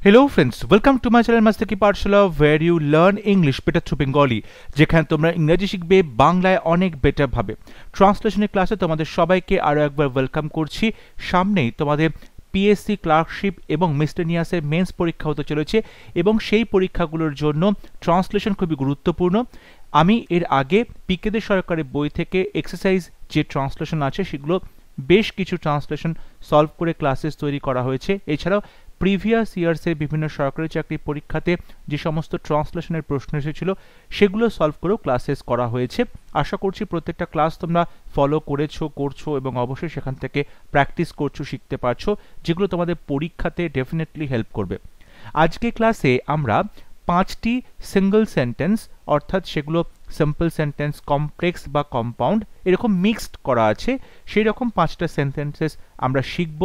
Hello friends, welcome to my channel Master Ki Pathshala where you learn English better through Bengali যেখানে তোমরা ইংরেজি শিখবে বাংলায় অনেক বেটার ভাবে। ট্রান্সলেশনের ক্লাসে তোমাদের সবাইকে আরো একবার ওয়েলকাম করছি। সামনেই তোমাদের পিএসসি ক্লার্কশিপ এবং মিসলেনিয়াসের মেন্স পরীক্ষা হতে চলেছে এবং সেই পরীক্ষাগুলোর জন্য ট্রান্সলেশন খুবই গুরুত্বপূর্ণ। আমি এর আগে পিকেদের সরকারের বই থেকে এক্সারসাইজ যে ট্রান্সলেশন আছে সেগুলো বেশ কিছু ট্রান্সলেশন সলভ করে ক্লাসেস তৈরি করা হয়েছে। এছাড়াও প্রিভিয়াস ইয়ার্সের বিভিন্ন সরকারি চাকরি পরীক্ষাতে যে সমস্ত ট্রান্সলেশনের প্রশ্ন এসেছিল সেগুলো সলভ করেও ক্লাসেস করা হয়েছে। আশা করছি প্রত্যেকটা ক্লাস তোমরা ফলো করছো এবং অবশ্যই সেখান থেকে প্র্যাকটিস করছো, শিখতে পারছো, যেগুলো তোমাদের পরীক্ষাতে ডেফিনেটলি হেল্প করবে। আজকে ক্লাসে আমরা 5টি সিঙ্গল সেন্টেন্স, অর্থাৎ সেগুলো সিম্পল সেন্টেন্স, কমপ্লেক্স বা কম্পাউন্ড এরকম মিক্সড করা আছে, সেই রকম 5টা সেন্টেন্সেস আমরা শিখব,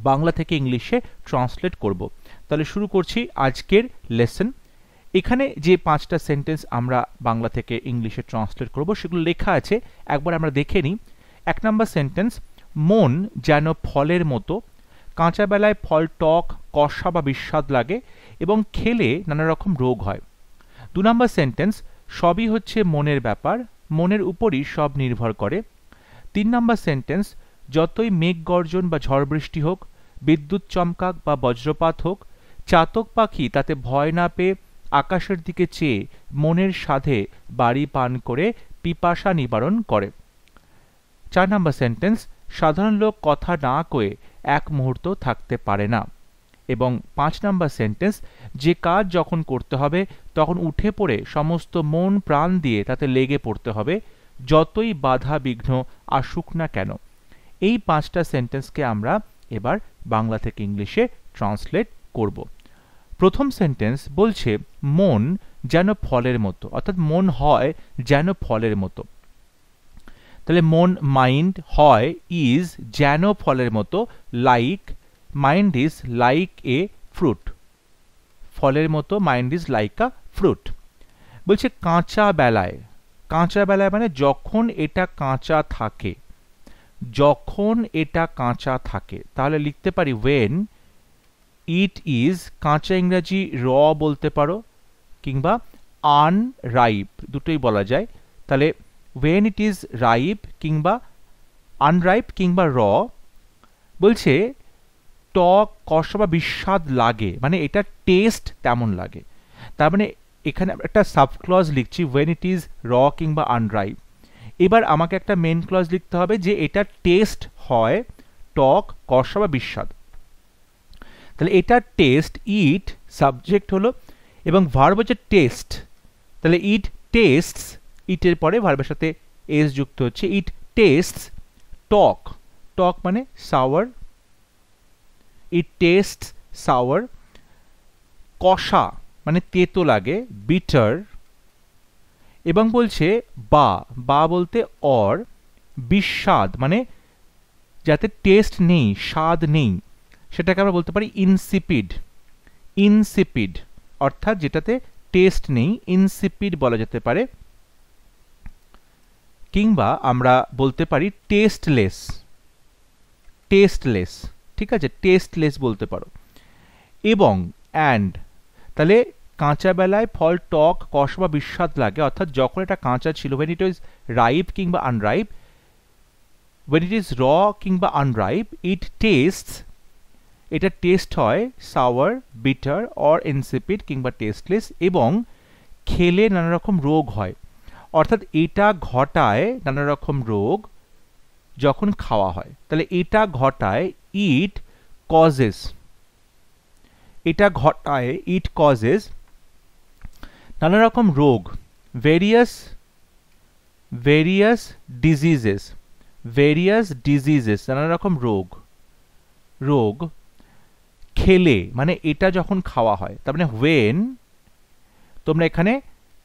বাংলা থেকে ইংলিশে ট্রান্সলেট করব। তাহলে শুরু করছি আজকের লেসন। এখানে যে 5টা সেন্টেন্স আমরা বাংলা থেকে ইংলিশে ট্রান্সলেট করব সেগুলো লেখা আছে, একবার আমরা দেখে নিই। 1 নম্বর সেন্টেন্স, মন যেন ফলের মতো, কাঁচা বেলায় ফল টক, কষা বা বিস্বাদ লাগে এবং খেলে নানা রকম রোগ হয়। 2 নম্বর সেন্টেন্স, সবই হচ্ছে মনের ব্যাপার, মনের উপরই সব নির্ভর করে। 3 নম্বর সেন্টেন্স, যতই মেঘ গর্জন বা ঝড় বৃষ্টি হোক, বিদ্যুৎ চমকাক বা বজ্রপাত হোক, চাতক পাখি তাতে ভয় না পেয়ে আকাশের দিকে চেয়ে মনের সাধে বাড়ি পান করে পিপাসা নিবারণ করে। 4 নম্বর সেন্টেন্স, সাধারণ লোক কথা না কয়ে এক মুহূর্ত থাকতে পারে না। এবং 5 নম্বর সেন্টেন্স, যে কাজ যখন করতে হবে তখন উঠে পড়ে সমস্ত মন প্রাণ দিয়ে তাতে লেগে পড়তে হবে, যতই বাধা বিঘ্ন আসুক না কেন। এই 5টা সেন্টেন্সকে আমরা এবার বাংলা থেকে ইংলিশে ট্রান্সলেট করব। প্রথম সেন্টেন্স বলছে মন যেন ফলের মতো, অর্থাৎ মন হয় যেন ফলের মতো। তাহলে মন মাইন্ড হয় ইজ যেন ফলের মতো, like mind is like a fruit, ফলের মতো mind is like a fruit. বলছে কাঁচা বেলায়, কাঁচা বেলায় মানে যখন এটা কাঁচা থাকে, যখন এটা কাঁচা থাকে। তাহলে লিখতে পারি ওয়েন ইট ইজ, কাঁচা ইংরাজি র বলতে পারো কিংবা আনরাইপ, দুটোই বলা যায়। তাহলে ওয়েন ইট ইজ রাইপ কিংবা আনরাইপ কিংবা র। বলছে টক, কষা বা বিস্বাদ লাগে, মানে এটা টেস্ট তেমন লাগে। তার মানে এখানে একটা সাবক্লজ লিখছি ওয়েন ইট ইজ র কিংবা আনরাইপ। এবার আমাকে একটা মেন ক্লজ লিখতে হবে যে এটা টেস্ট হয় টক, কষা বা বিস্বাদ। তাহলে এটা টেস্ট, ইট সাবজেক্ট হলো এবং ভার্ব হচ্ছে টেস্ট। তাহলে ইট টেস্টস, ইটের পরে ভার্বের সাথে এস যুক্ত হচ্ছে, ইট টেস্টস টক, টক মানে সাওয়ার, ইট টেস্টস সাওয়ার। কষা মানে তেতো লাগে, বিটার। এবং বলছে বা বলতে অর, বিস্বাদ মানে যাতে টেস্ট নেই, স্বাদ নেই, সেটাকে আমরা বলতে পারি ইনসিপিড, ইনসিপিড অর্থাৎ যেটাতে টেস্ট নেই, ইনসিপিড বলা যেতে পারে। কিংবা আমরা বলতে পারি টেস্টলেস, টেস্টলেস, ঠিক আছে, টেস্টলেস বলতে পারো। এবং অ্যান্ড, তাহলে কাঁচা বেলায় ফল টক, কষা বা বিস্বাদ লাগে, অর্থাৎ যখন এটা কাঁচা ছিল, when it is ripe কিংবা unripe, when it is raw কিংবা unripe, it tastes, এটা টেস্ট হয় সাওয়ার, বিটার অর ইনসিপিড কিংবা টেস্টলেস। এবং খেলে নানা রকম রোগ হয়, অর্থাৎ এটা ঘটায় নানা রকম রোগ যখন খাওয়া হয়। তাহলে এটা ঘটায় ইট কজেস, এটা ঘটায় ইট কজেস নানা রকম রোগ, ভেরিয়াস ডিজিজেস, ভেরিয়াস ডিজিজেস নানা রকম রোগ, রোগ খেলে মানে এটা যখন খাওয়া হয়। তার মানে ওয়েন, তোমরা এখানে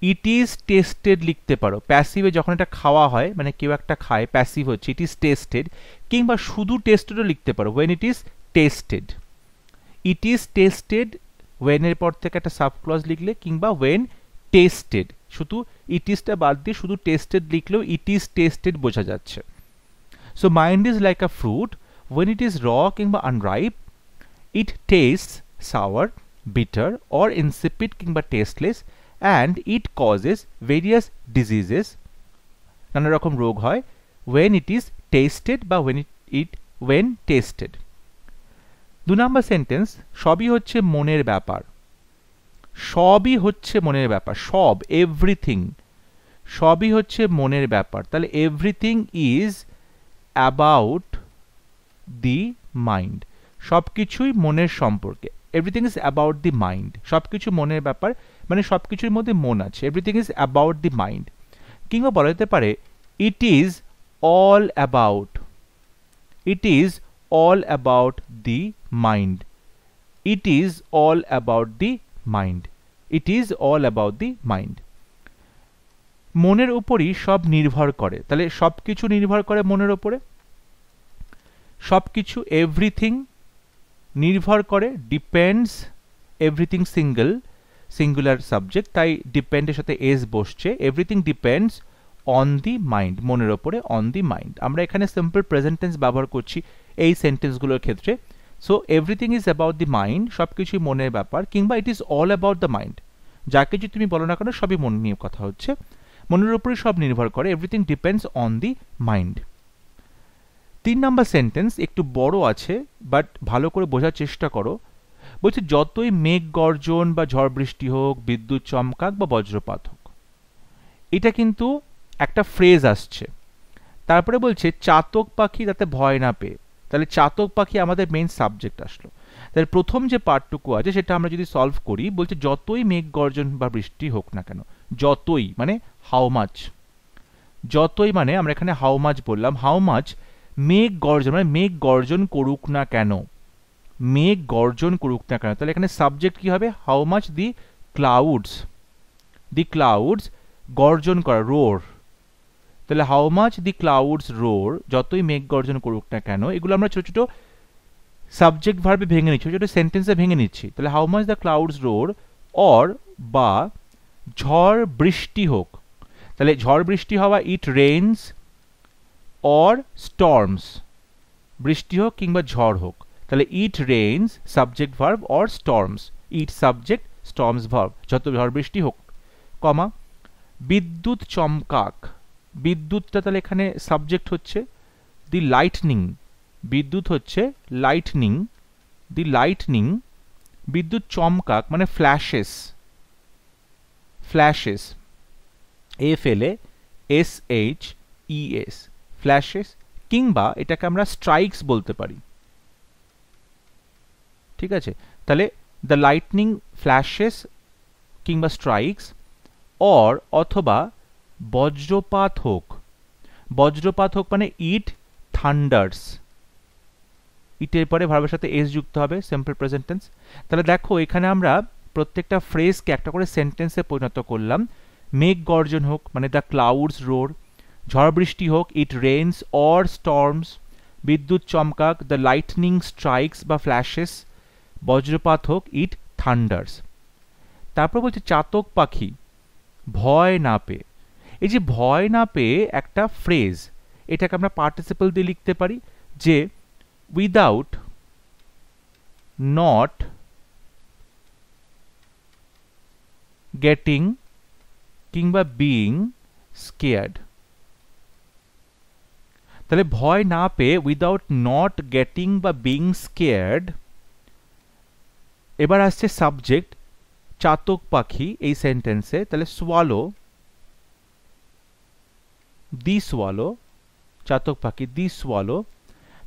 ইট ইজ টেস্টেড লিখতে পারো, প্যাসিভে যখন এটা খাওয়া হয় মানে কেউ একটা খায়, প্যাসিভ হচ্ছে ইট ইজ টেস্টেড, কিংবা শুধু টেস্টেডও লিখতে পারো, when it is tested. It is tested ওয়েনের পর থেকে একটা সাবক্লজ লিখলে, কিংবা ওয়েন টেস্টেড, শুধু ইট ইজটা বাদ দিয়ে শুধু টেস্টেড লিখলেও ইট ইজ টেস্টেড বোঝা যাচ্ছে। So mind is like a fruit. When it is raw কিংবা unripe, it tastes sour, bitter or insipid কিংবা tasteless and it causes various diseases নানা রকম রোগ হয় when it is tasted বা when tasted 2 নাম্বার সেন্টেন্স সবই হচ্ছে মনের ব্যাপার সবই হচ্ছে মনের ব্যাপার সব এভরিথিং সবই হচ্ছে মনের ব্যাপার তাহলে everything is about the mind সবকিছুই মনের সম্পর্কে everything is about the mind সবকিছু মনের ব্যাপার মানে সবকিছুর মধ্যে মন আছে everything is about the mind কিংবা বলা যেতে পারে it is all about it is all about the mind it is all about the mind it is all about the mind মনের উপরই সব নির্ভর করে তাহলে সবকিছু নির্ভর করে মনের উপরে সবকিছু এভরিথিং নির্ভর করে ডিপেন্ডস এভরিথিং সিঙ্গুলার সাবজেক্ট তাই ডিপেন্ডের সাথে এস বসছে everything depends on the mind মনের ওপরে অন দি মাইন্ড আমরা এখানে সিম্পল প্রেজেন্ট টেন্স ব্যবহার করছি এই সেন্টেন্সগুলোর ক্ষেত্রে so everything is about the mind সবকিছুই মনের ব্যাপার কিংবা it is all about the mind যা কিছু তুমি বলো না কেন সবই মন নিয়ে কথা হচ্ছে মনের উপরে সব নির্ভর করে everything depends on the mind 3 number sentence একটু বড় আছে বাট ভালো করে বোঝার চেষ্টা করো বলছে যতই মেঘ গর্জন বা ঝড় বৃষ্টি হোক বিদ্যুৎ চমকাক বা বজ্রপাত হোক এটা কিন্তু একটা ফ্রেজ আসছে তারপরে বলছে চাতক পাখি তাতে ভয় না পেয়ে তাহলে চাতক পাখি আমাদের মেইন সাবজেক্ট আসলো তাহলে প্রথম যে পার্টটুকু আছে সেটা আমরা যদি সলভ করি বলছে যতই মেঘ গর্জন বা বৃষ্টি হোক না কেন যতই মানে হাউ মাচ যতই মানে আমরা এখানে হাউ মাচ বললাম হাউ মাচ মেঘ গর্জন মানে মেঘ গর্জন করুক না কেন মেঘ গর্জন করুক না কেন তাহলে এখানে সাবজেক্ট কি হবে হাউ মাচ দি ক্লাউডস গর্জন করা রোর তাহলে হাউ মাচ দি ক্লাউডস রোর যতই মেঘ গর্জন করুক না কেন এগুলো আমরা ছোট ছোট সাবজেক্ট ভার্বে ভেঙে নিচ্ছি ছোট ছোট সেন্টেন্সে ভেঙে নিচ্ছি তাহলে how much the clouds roar or বা ঝড় বৃষ্টি হোক তাহলে ঝড় বৃষ্টি হওয়া ইট রেইনস অর স্টর্মস বৃষ্টি হোক কিংবা ঝড় হোক তাহলে it rains subject verb or storms it subject storms verb যত ঝড় বৃষ্টি হোক কমা বিদ্যুৎ চমকাক বিদ্যুৎটা তাহলে এখানে সাবজেক্ট হচ্ছে দি লাইটনিং বিদ্যুৎ হচ্ছে লাইটনিং দি লাইটনিং বিদ্যুৎ চমকাক মানে ফ্ল্যাশেস FLASHES ফ্ল্যাশেস কিংবা এটাকে আমরা স্ট্রাইকস বলতে পারি ঠিক আছে তাহলে দ্য লাইটনিং ফ্ল্যাশেস কিংবা স্ট্রাইকস অর অথবা বজ্রপাত হোক মানে ইট থান্ডার্স ইটের পরে ভার্বের সাথে এস যুক্ত হবে সিম্পল প্রেজেন্ট টেন্স তাহলে দেখো এখানে আমরা প্রত্যেকটা ফ্রেজকে একটা করে সেন্টেন্সে পরিণত করলাম মেঘ গর্জন হোক মানে দ্য ক্লাউডস রোর ঝড় বৃষ্টি হোক ইট রেইনস অর স্টর্মস বিদ্যুৎ চমকাক দ্য লাইটনিং স্ট্রাইকস বা ফ্ল্যাশেস বজ্রপাত হোক ইট থান্ডার্স তারপর বলছে চাতক পাখি ভয় না পেয়ে এই যে ভয় না পেয়ে একটা ফ্রেজ এটাকে আমরা পার্টিসিপল দিয়ে লিখতে পারি যে উইদাউট নট গেটিং কিংবা বিইং স্কেয়ার্ড তাহলে ভয় না পেয়ে উইদাউট নট গেটিং বা বিইং স্কেয়ার্ড এবার আসছে সাবজেক্ট চাতক পাখি এই সেন্টেন্সে তাহলে সোয়ালো দি সোয়ালো চাতক পাখি দি সোয়ালো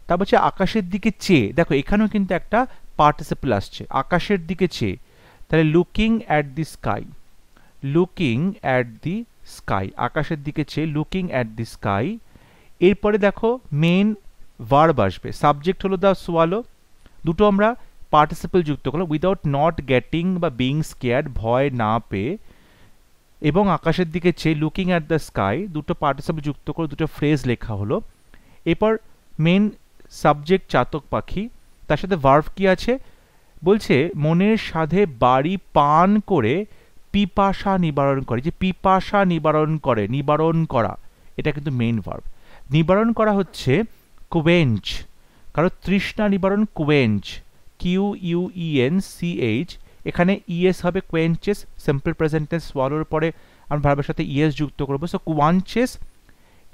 তারপর হচ্ছে আকাশের দিকে চেয়ে দেখো এখানেও কিন্তু একটা পার্টিসিপল আসছে আকাশের দিকে চেয়ে তাহলে লুকিং অ্যাট দি স্কাই আকাশের দিকে চেয়ে লুকিং অ্যাট দি স্কাই এরপরে দেখো মেন ভার্ব আসবে সাবজেক্ট হলো দ্য সোয়ালো দুটো আমরা পার্টিসিপল যুক্ত করলাম উইদাউট নট গেটিং বা বিইং স্কেয়ার্ড ভয় না পেয়ে এবং আকাশের দিকে চেয়ে লুকিং অ্যাট দ্য স্কাই দুটো পার্টিসিপল যুক্ত করে দুটো ফ্রেজ লেখা হলো এরপর মেন সাবজেক্ট চাতক পাখি তার সাথে ভার্ব কি আছে বলছে মনের সাধে বাড়ি পান করে পিপাসা নিবারণ করে যে পিপাসা নিবারণ করা এটা কিন্তু মেইন ভার্ব নিবারণ করা হচ্ছে কুয়েঞ্চ কারণ তৃষ্ণা নিবারণ কুয়েঞ্চ QUENCH, এখানে ইএস হবে কোয়েঞ্চেস, সিম্পল প্রেজেন্ট টেন্স সোয়ালোর পরে আমরা ভার্বের সাথে ইএস যুক্ত করব। সো কোয়াঞ্চেস,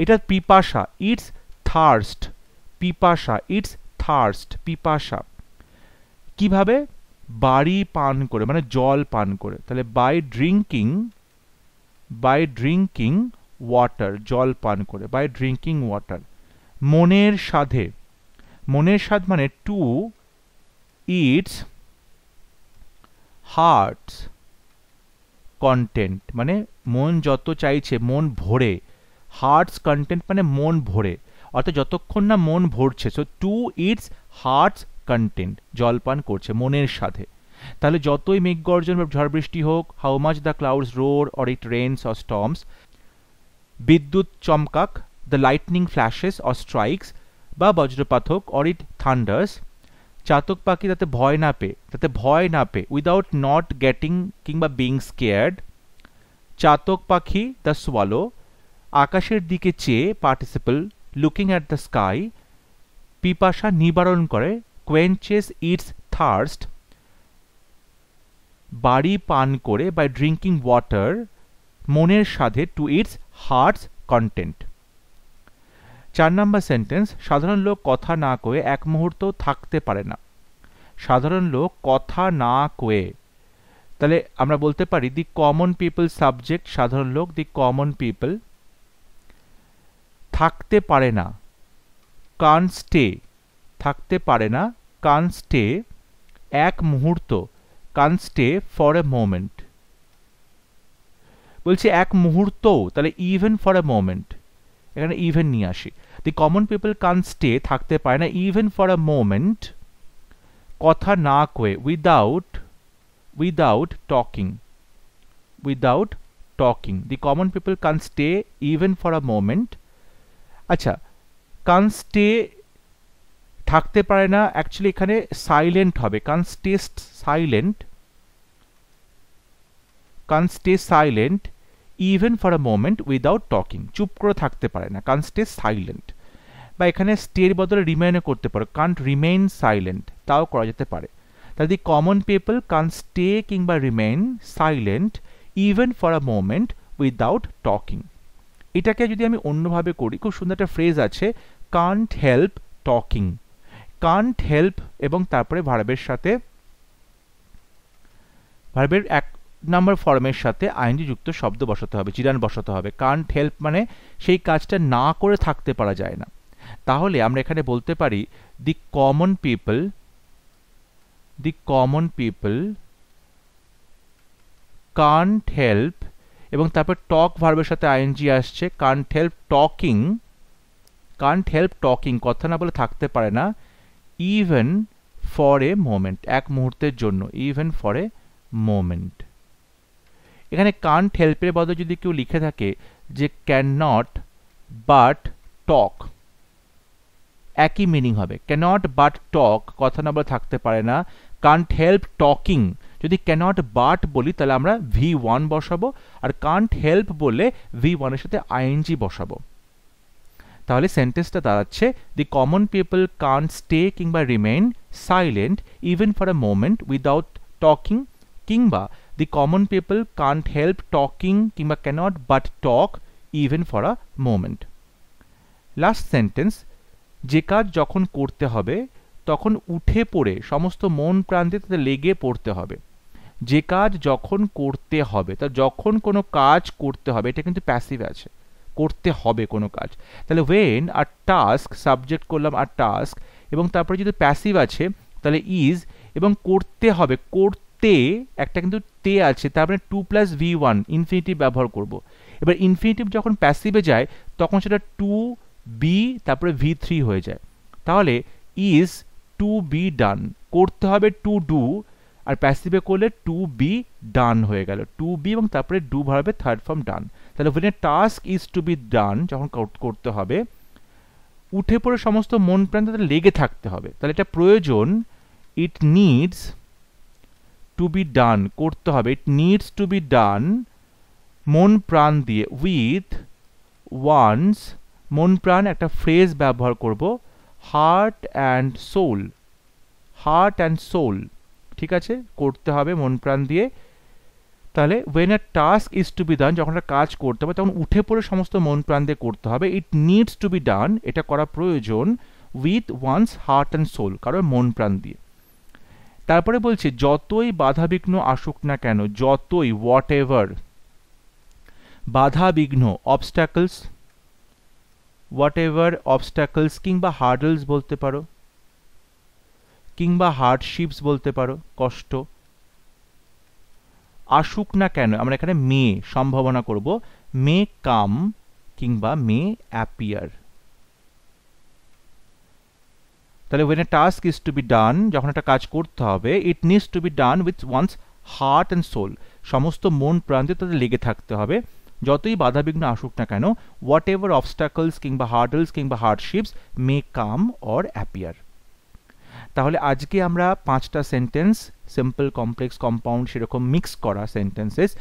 এটা পিপাসা, ইটস থার্স্ট, পিপাসা, ইটস থার্স্ট, পিপাসা। কিভাবে? বাড়ি পান করে, মানে জল পান করে। তাহলে বাই ড্রিঙ্কিং ওয়াটার, জল পান করে, বাই ড্রিঙ্কিং ওয়াটার। মনের সাধে, মনের স্বাদ মানে টু ইটস হার্টস কন্টেন্ট, মানে মন যত চাইছে, মন ভরে। হার্টস কন্টেন্ট মানে মন ভরে, অর্থাৎ যতক্ষণ না মন ভরছে। So to its hearts content, জলপান করছে মনের সাথে। তাহলে যতই মেঘ গর্জন বা ঝড় বৃষ্টি হোক, how much the clouds roar or it rains or storms, বিদ্যুৎ চমকাক, the lightning flashes or strikes, বা বজ্রপাত হোক, অর ইট থান্ডার্স, চাতক পাখি যাতে ভয় না পেয়ে, উইদাউট নট গেটিং কিংবা বিং স্কেয়ার্ড। চাতক পাখি দ্য সোয়ালো, আকাশের দিকে চেয়ে, participle, looking at the sky, পিপাসা নিবারণ করে, কোয়েঞ্চেস ইটস থার্স্ট, বাড়ি পান করে, বাই ড্রিঙ্কিং ওয়াটার, মনের সাধে, to its hearts content. 4 number sentence, সাধারণ লোক কথা না কয়ে এক মুহূর্ত থাকতে পারে না। সাধারণ লোক কথা না কয়ে, তাহলে আমরা বলতে পারি দি কমন পিপল সাবজেক্ট, সাধারণ লোক, দি কমন পিপল। থাকতে পারে না, কান স্টে, থাকতে পারে না, কান স্টে, এক মুহূর্ত, কান স্টে ফর এ মোমেন্ট। বলছি এক মুহূর্ত, তাহলে ইভেন ফর এ মোমেন্ট, এখানে ইভেন নিয়ে আসি। দি কমন পিপল কান স্টে, থাকতে পারে না, ইভেন ফর এ মোমেন্ট, কথা না কয়ে, without talking, the common people can stay even for a moment. আচ্ছা, কান স্টে থাকতে পারে না, অ্যাকচুয়ালি এখানে সাইলেন্ট হবে, কান stay silent even for a moment without talking, চুপ করে থাকতে পারে না, কান স্টে সাইলেন্ট। বা এখানে স্টের বদলে রিমেইনও করতে পারো, কান্ট রিমেইন সাইলেন্ট, তাও করা যেতে পারে। তাহলে দি কমন পিপল কান স্টে কিংবা remain silent even for a moment without talking. এটাকে যদি আমি অন্যভাবে করি, খুব সুন্দর একটা ফ্রেজ আছে, Kant help talking. Can't help এবং তারপরে ভার্বের সাথে, ভার্বের 1 নম্বর ফর্মের সাথে আইএনজি যুক্ত শব্দ বসাতে হবে, জিরান বসাতে হবে। কান্ট হেল্প মানে সেই কাজটা না করে থাকতে পারা যায় না। তাহলে আমরা এখানে বলতে পারি দি কমন পিপল কান্ট হেল্প, এবং তারপর টক ভার্বের সাথে আইএনজি আসছে, কান্ট হেল্প টকিং, কথা না বলে থাকতে পারে না, ইভেন ফর এ মোমেন্ট, এক মুহূর্তের জন্য, ইভেন ফর এ মোমেন্ট। এখানে কান্ট হেল্পের বদলে যদি কেউ লিখে থাকে যে ক্যান নট বাট টক, একই মিনিং হবে। ক্যানট বাট টক, কথা না বলে থাকতে পারে না, কান্ট হেল্প টকিং। যদি ক্যানট বাট বলি তাহলে আমরা V1 বসাবো, আর কান্ট হেল্প বললে V1 এর সাথে আইএনজি বসাবো। তাহলে সেন্টেন্সটা দাঁড়াচ্ছে the common people can't stay কিংবা remain silent even for a moment without talking, কিংবা the common people can't help talking কিংবা cannot but talk even for a moment. Last sentence, যে কাজ যখন করতে হবে তখন উঠে পড়ে সমস্ত মন প্রাণ দিয়ে তাতে লেগে পড়তে হবে। যে কাজ যখন করতে হবে, তা যখন কোনো কাজ করতে হবে, এটা কিন্তু প্যাসিভ আছে, করতে হবে কোনো কাজ। তাহলে ওয়েন আর টাস্ক, সাবজেক্ট করলাম আর টাস্ক, এবং তারপরে যদি প্যাসিভ আছে তাহলে ইজ, এবং করতে হবে, করতে একটা কিন্তু তে আছে, তারপরে 2+V1 ইনফিনিটিভ ব্যবহার করব। এবার ইনফিনিটিভ যখন প্যাসিভে যায় তখন সেটা 2B তারপরে V3 হয়ে যায়। তাহলে ইজ টু বি ডান, করতে হবে টু ডু, আর প্যাসিভে করলে টু বি ডান হয়ে গেল, টু বি এবং তারপরে ডু ভার্বের থার্ড ফর্ম ডান। তাহলে when a task is to be done, যখন করতে হবে, উঠে পড়ে সমস্ত মন প্রাণ তাদের লেগে থাকতে হবে। তাহলে এটা প্রয়োজন, ইট নিডস টু বি ডান, করতে হবে, ইট নিডস টু বি ডান, মন প্রাণ দিয়ে, উইথ ওয়ান্স, মন প্রাণ একটা ফ্রেজ ব্যবহার করব, heart and soul, heart and soul, ঠিক আছে, করতে হবে মন প্রাণ দিয়ে। তাহলে when a task is to be done, যখন একটা কাজ করতে হবে তখন উঠে পড়ে সমস্ত মন প্রাণ দিয়ে করতে হবে। It needs to be done, এটা করা প্রয়োজন with one's heart and soul, কারণ মন প্রাণ দিয়ে। তারপরে বলছে যতই বাধাবিঘ্ন আসুক না কেন, যতই, হোয়াট এভার, বাধাবিঘ্ন, অবস্ট্যাকলস, হোয়াট এভার অবস্ট্যাকলস কিংবা হার্ডলস বলতে পারো, কিংবা হার্ডশিপস বলতে পারো, কষ্ট, আসুক না কেন, আমরা এখানে মে সম্ভাবনা করব, মে কাম কিংবা মে অ্যাপিয়ার। তাহলে when a task is to be done, যখন একটা কাজ করতে হবে, it needs to be done with one's heart and soul, সমস্ত মন প্রাণ দিয়ে তাদের লেগে থাকতে হবে, যতই বাধাবিঘ্ন আসুক না কেন, হোয়াট এভার অবস্ট্যাকলস কিংবা হার্ডলস কিংবা hardships may come or appear. তাহলে আজকে আমরা 5টা সেন্টেন্স, সিম্পল, কমপ্লেক্স, কম্পাউন্ড, সেরকম মিক্স করা সেন্টেন্সেস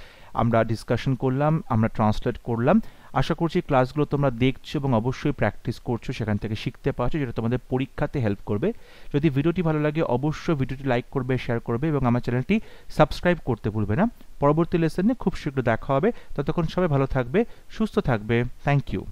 আমরা ডিসকাশন করলাম, আমরা ট্রান্সলেট করলাম। আশা করছি ক্লাসগুলো তোমরা দেখছো এবং অবশ্যই প্র্যাকটিস করছো, সেখান থেকে শিখতে পারছো, যেটা তোমাদের পরীক্ষাতে হেল্প করবে। যদি ভিডিওটি ভালো লাগে অবশ্যই ভিডিওটি লাইক করবে, শেয়ার করবে এবং আমার চ্যানেলটি সাবস্ক্রাইব করতে ভুলবে না। পরবর্তী লেসনে খুব শীঘ্র দেখা হবে, ততক্ষণ সবাই ভালো থাকবে, সুস্থ থাকবে। Thank you.